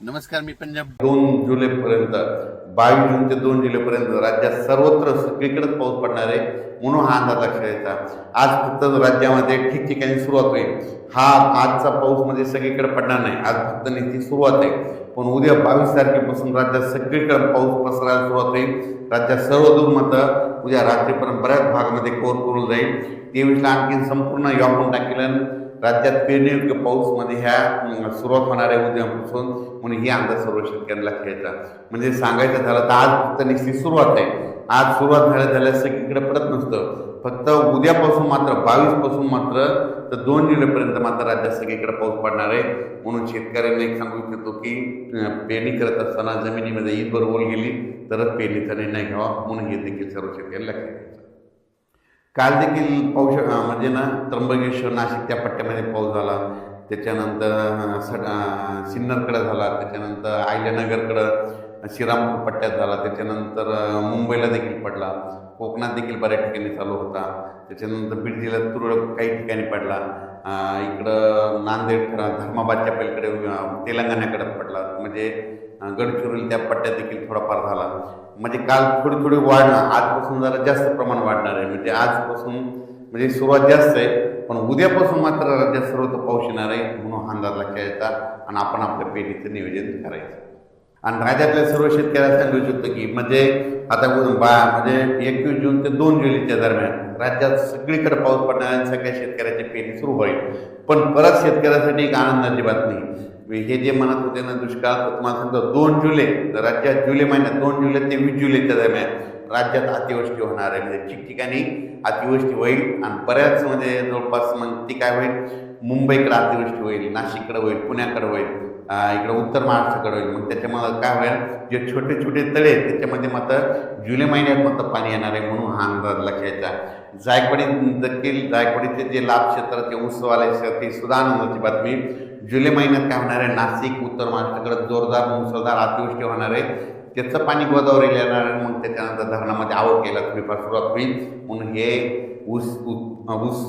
नमस्कार, मी पंजाब. 2 जुलैपर्यंत 22 जून ते 2 जुलैपर्यंत राज्यात सर्वत्र सगळीकडेच पाऊस पडणार आहे म्हणून हा अंदाज लक्षात घ्यायचा. आज फक्त राज्यामध्ये ठिकठिकाणी सुरुवात होईल. हा आजचा पाऊस म्हणजे सगळीकडे पडणार नाही, आज फक्त नुसती सुरुवात आहे. पण उद्या 22 तारखेपासून राज्यात सगळीकडे पाऊस पसरायला सुरुवात होईल. राज्यात सर्व दुर्मतं उद्या रात्रीपर्यंत बऱ्याच भागामध्ये कव्हर करून जाईल. 23ला आणखी संपूर्ण व्यापून टाकेल. राज्यात पेरणीयोग्य पाऊसमध्ये ह्या सुरुवात होणार आहे उद्यापासून, म्हणून ही अंदाज सर्व शेतकऱ्यांना घ्यायचा. म्हणजे सांगायचं झालं तर आज फक्त निश्चित सुरुवात आहे. आज सुरुवात झाल्या सगळीकडे पडत नसतं. फक्त उद्यापासून मात्र 22 पासून मात्र तर 2 जुलैपर्यंत मात्र राज्यात सगळीकडे पाऊस पडणार आहे. म्हणून शेतकऱ्यांना एक सांगू इच्छितो की पेरणी करत असताना जमिनीमध्ये ईदभर ओल गेली तरच पेरणीचा निर्णय घ्यावा, म्हणून हे देखील सर्व शेतकऱ्यांना लक्षात घ्यायचं. काल देखील पाऊस म्हणजे त्र्यंबकेश्वर नाशिक त्या पट्ट्यामध्ये पाऊस झाला. त्याच्यानंतर सिन्नरकडे झाला, त्याच्यानंतर आयल्यानगरकडं श्रीरामपूर पट्ट्यात झाला, त्याच्यानंतर मुंबईला देखील पडला, कोकणात देखील बऱ्याच ठिकाणी चालू होता. त्याच्यानंतर बीड जिल्ह्यात तुरळक काही ठिकाणी पडला. इकडं नांदेड धर्माबादच्या पलीकडे तेलंगणाकडे पडला. म्हणजे गडचिरोली त्या पट्ट्यात देखील थोडाफार झाला. म्हणजे काल थोडी वाढ, आजपासून जरा जास्त प्रमाण वाढणार आहे. म्हणजे आजपासून म्हणजे सुरुवात जास्त आहे, पण उद्यापासून मात्र राज्यात सर्वत्र पाऊस येणार आहे. म्हणून अंदाज लक्षात घ्यायचा आणि आपण आपल्या पेरणीचं नियोजन करायचं. आणि राज्यातल्या सर्व शेतकऱ्यांना सांगू इच्छितो की म्हणजे आता म्हणजे 21 जून ते 2 जुलैच्या दरम्यान राज्यात सगळीकडे पाऊस पडणार आणि सगळ्या शेतकऱ्याची पेरणी सुरू होईल. पण परत शेतकऱ्यासाठी एक आनंदाची बातमी, हे जे म्हणत होते ना दुष्काळ, तर तुम्हाला सांगतो 2 जुलै राज्यात जुलै महिन्यात 2 जुलै ते 20 जुलैच्या दरम्यान राज्यात अतिवृष्टी होणार आहे. म्हणजे ठिकठिकाणी अतिवृष्टी होईल आणि बऱ्याच म्हणजे जवळपास मग ती काय होईल, मुंबईकडे अतिवृष्टी होईल, नाशिककडे होईल, पुण्याकडे होईल, इकडे उत्तर महाराष्ट्राकडे होईल. मग त्याच्यामुळे काय होईल, जे छोटे छोटे तळे आहेत त्याच्यामध्ये मात्र जुलै महिन्यात मात्र पाणी येणार आहे. म्हणून हा अंदाज लक्षायचा. जायकवाडीचे जे लाभ क्षेत्राचे उत्सवालय ते सुद्धा आनंदाची बातमी. जुलै महिन्यात काय होणार आहे, नाशिक उत्तर महाराष्ट्राकडे जोरदार मुसळधार अतिवृष्टी होणार आहे. त्याचं पाणी गोदावरीला येणार आहे. मग त्याच्यानंतर धरणामध्ये आवक यायला थोडीफार सुरुवात होईल. म्हणून हे ऊस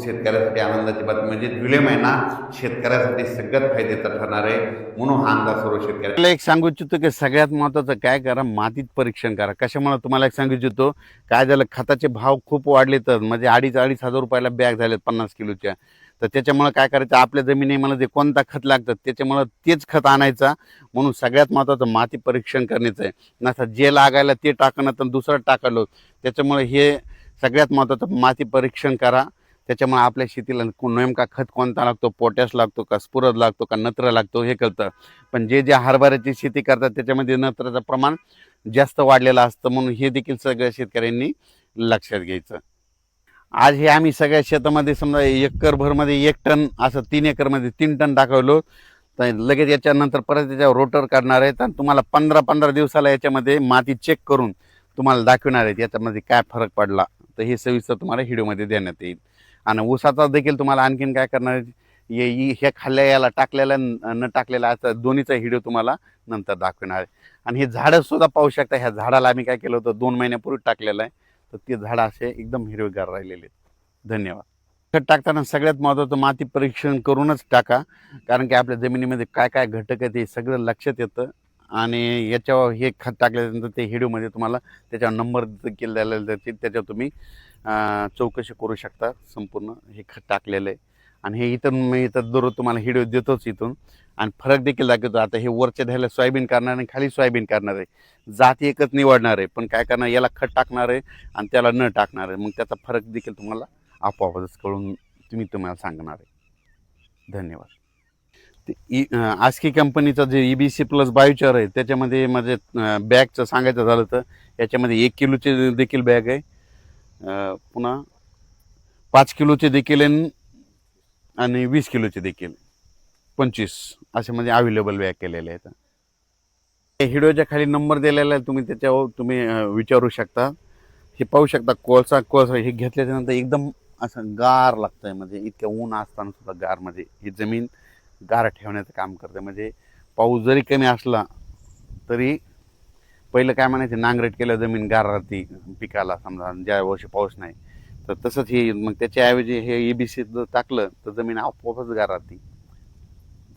शेतकऱ्यासाठी आनंदाची बातमी. म्हणजे जुलै महिना शेतकऱ्यासाठी सगळ्यात फायद्याचा ठरणार आहे. म्हणून हा अंदाज सर्व शेतकऱ्याला एक सांगू इच्छितो की सगळ्यात महत्त्वाचं काय करा, मातीत परीक्षण करा. कशामुळे तुम्हाला एक सांगू इच्छितो, काय झालं, खताचे भाव खूप वाढले तर म्हणजे 2,500 रुपयाला बॅग झालेत 50 किलोच्या. तर त्याच्यामुळे काय करायचं, आपल्या जमिनीमध्ये जे कोणता खत लागतं त्याच्यामुळं तेच खत आणायचा. म्हणून सगळ्यात महत्त्वाचं माती परीक्षण करण्याचं आहे. नसतं जे लागायला ते टाकणं तर दुसरं टाकलं. त्याच्यामुळे हे सगळ्यात महत्त्वाचं, माती परीक्षण करा. त्याच्यामुळे आपल्या शेतीला नेमका खत कोणता लागतो, पोटॅश लागतो का, स्फुरद लागतो का, नत्र लागतो हे कळतं. पण जे हरभऱ्याची शेती करतात त्याच्यामध्ये नत्राचं प्रमाण जास्त वाढलेलं असतं. म्हणून हे देखील सगळ्या शेतकऱ्यांनी लक्षात घ्यायचं. आज हे आम्ही सगळ्या शेतामध्ये समजा एकरभरमध्ये 1 टन, असं 3 एकरमध्ये 3 टन टाकवलो. तर लगेच याच्यानंतर परत त्याच्यावर रोटर करणार आहेत आणि तुम्हाला 15 दिवसाला याच्यामध्ये माती चेक करून तुम्हाला दाखवणार आहेत याच्यामध्ये काय फरक पडला. तर हे सविस्तर तुम्हाला व्हिडिओमध्ये देण्यात येईल. आणि ऊसाचा देखील तुम्हाला आणखीन काय करणार आहे, हे खाल्ल्या याला टाकलेला न टाकलेला असा दोन्हीचा व्हिडिओ तुम्हाला नंतर दाखवणार आहे. आणि हे झाडं सुद्धा पाहू शकता. ह्या झाडाला आम्ही काय केलं होतं, 2 महिन्यापूर्वी टाकलेलं आहे. तर ते झाडं असे एकदम हिरवेगार राहिलेले आहेत. धन्यवाद. खत टाकताना सगळ्यात महत्त्वाचं माती परीक्षण करूनच टाका, कारण की आपल्या जमिनीमध्ये काय काय घटक आहेत हे सगळं लक्षात येतं. आणि याच्यावर हे खत टाकल्यानंतर ते व्हिडिओमध्ये तुम्हाला त्याच्यावर नंबर देखील द्यायला जातील, त्याच्यावर तुम्ही चौकशी करू शकता. संपूर्ण हे खत टाकलेलं आहे आणि हे इथं दररोज तुम्हाला व्हिडिओ देतोच इथून. आणि फरक देखील दाखवतो. आता हे वरच्या ध्याला सोयाबीन करणार आणि खाली सोयाबीन करणार आहे. जाती एकच निवडणार आहे, पण काय करणार, याला खत टाकणार आहे आणि त्याला न टाकणार आहे. मग त्याचा फरक देखील तुम्हाला आपोआपच कळून तुम्हाला सांगणार आहे. धन्यवाद. ते आस्की कंपनीचं जे EBC प्लस बायोचार आहे त्याच्यामध्ये म्हणजे बॅगचं सांगायचं झालं तर याच्यामध्ये 1 किलोचे देखील बॅग आहे, पुन्हा 5 किलोचे देखील आहे आणि 20 किलोचे देखील 25 असे म्हणजे अवेलेबल बॅग केलेले आहेत. व्हिडिओच्या खाली नंबर दिलेला आहे, तुम्ही त्याच्यावर तुम्ही विचारू शकता. हे पाहू शकता कोळसा हे घेतल्याच्यानंतर एकदम असं गार लागतंय. म्हणजे इतक्या ऊन असताना सुद्धा गारमध्ये ही जमीन गार ठेवण्याचं काम करते. म्हणजे पाऊस जरी कमी असला तरी पहिलं काय म्हणायचं, नांगरट केलं जमीन गार राहते पिकाला. समजा ज्या वर्षी पाऊस नाही तर तसंच हे, मग त्याच्याऐवजी हे EBC टाकलं तर जमीन आपोआपच गार राहते.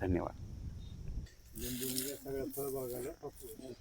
धन्यवाद. फळबागाला वापरू.